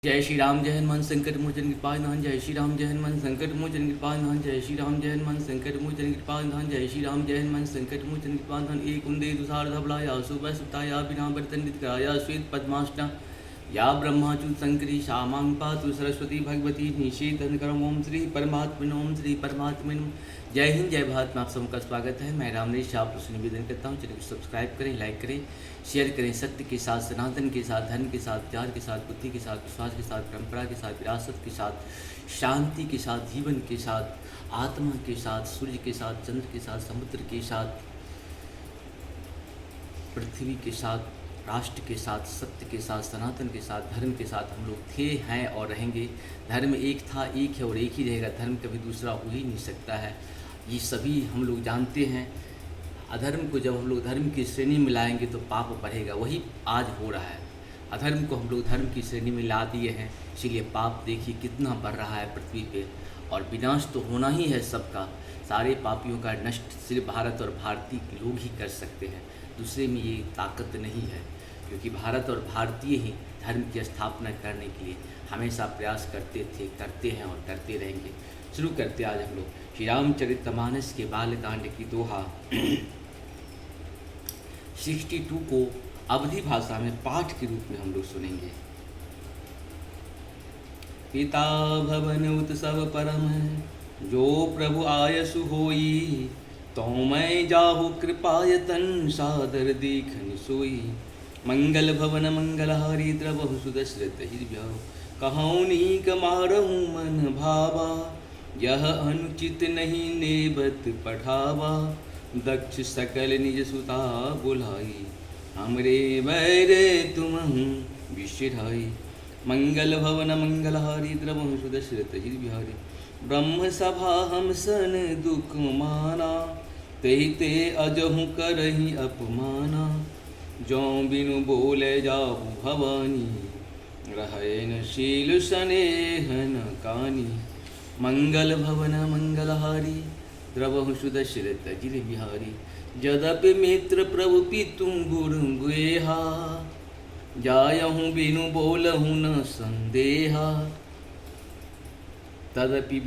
जय श्री राम जय हनुमान संकट मोचन कृपाधान। जय श्री राम जय हनुमान संकट मोचन कृपाधान। जय श्री राम जय हनुमान संकट मोचन कृपाधान। जय श्री राम जय हनुमान संकट मोचन कृपाधान। एक उन्दे दुसार धबलाया सुबह सुताया बिना बर्तन कराया श्वेत पद्माष्टा या ब्रह्माच्युत शंकरी श्यामां पातु सरस्वती भगवती निषेधन करम। ओम श्री परमात्मन ओम श्री परमात्मन। जय हिंद जय भारत में आप सबका स्वागत है। मैं रामनेश आप लोग निवेदन करता हूँ, चैनल को सब्सक्राइब करें, लाइक करें, शेयर करें। सत्य के साथ, सनातन के साथ, धर्म के साथ, प्यार के साथ, बुद्धि के साथ, विश्वास के साथ, परंपरा के साथ, विरासत के साथ, शांति के साथ, जीवन के साथ, आत्मा के साथ, सूर्य के साथ, चंद्र के साथ, समुद्र के साथ, पृथ्वी के साथ, राष्ट्र के साथ, सत्य के साथ, सनातन के साथ, धर्म के साथ हम लोग थे, हैं और रहेंगे। धर्म एक था, एक है और एक ही रहेगा। धर्म कभी दूसरा हो ही नहीं सकता है, ये सभी हम लोग जानते हैं। अधर्म को जब हम लोग धर्म की श्रेणी में लाएंगे तो पाप बढ़ेगा, वही आज हो रहा है। अधर्म को हम लोग धर्म की श्रेणी में ला दिए हैं, इसीलिए पाप देखिए कितना बढ़ रहा है पृथ्वी पे। और विनाश तो होना ही है सबका, सारे पापियों का नष्ट सिर्फ भारत और भारतीय लोग ही कर सकते हैं, दूसरे में ये ताकत नहीं है। क्योंकि भारत और भारतीय ही धर्म की स्थापना करने के लिए हमेशा प्रयास करते थे, करते हैं और करते रहेंगे। शुरू करते आज हम लोग श्री रामचरितमानस के बालकांड की दोहा 62 को अवधी भाषा में पाठ के रूप में हम लोग सुनेंगे। पिता भवन उत्सव परम जो प्रभु आयसु होई, तो मैं जाहु कृपायतन सादर देखन सोई। मंगल भवन मंगलहारी द्रवहु सुदशरथ हृदय, कहौनी कमारहूँ मन भावा, यह अनुचित नहीं नेबत पठावा। दक्ष सकल निज सुता बुलाई, हमरे बैरे तुमहु बिसराई। मंगल भवन मंगलहारी द्रवहु सुदशरथ हृदय, ब्रह्म सभा हम सन दुख माना, तेहि ते अजहु करहि अपमाना। जो बिनु बोले जाहु भवानी, रहन शील स्नेहन कानी। मंगल भवन मंगलहारी द्रवहु सुदशरथ जिल बिहारी, जदपि मित्र प्रभु पितु गुरु गुहा, जायहूँ बिनु बोलहु न संदेहा। तदपि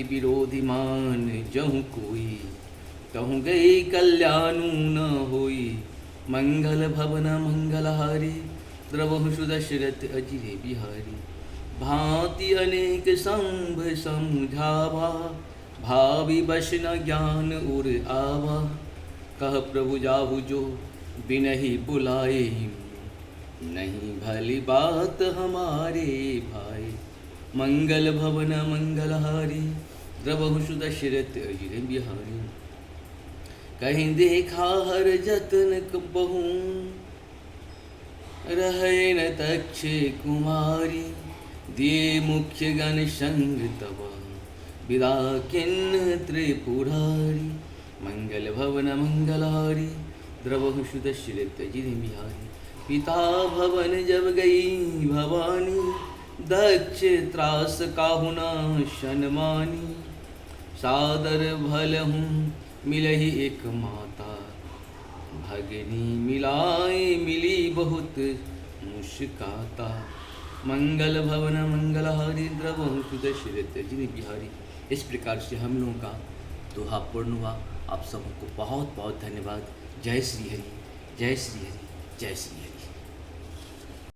विरोधी मान जहु कोई, कहूँ गई कल्याणु न होई। मंगल भवन मंगलहारी द्रवहु सुदशरथ अजिरे बिहारी, भांति अनेक संभ समझावा, भावी बस न ज्ञान उर आवा। कह प्रभु जाहु जो बिनहि बुलाए, नहीं भली बात हमारे भाई। मंगल भवन मंगलहारी द्रवहु सुदशरथ अजिरे बिहारी, कहीं देखा हर जतन बहु, रहे न तक्ष कुमारी। दिए मुख्य गण संग तब, विदा किन्न त्रिपुरारी। मंगल भवन मंगलहारी द्रवहु सुदशरथ जिल बिहारी, पिता भवन जब गई भवानी, दक्ष त्रास काहु न शनमानी। सादर भलहूँ मिलहि एक माता, भगनी मिलाए मिली बहुत मुस्काता। मंगल भवन मंगलहारी द्रवहु सुदशरथ जिल बिहारी। इस प्रकार से हम लोगों का दोहा पूर्ण हुआ। आप सबको बहुत बहुत धन्यवाद। जय श्री हरि, जय श्री हरि, जय श्री हरि।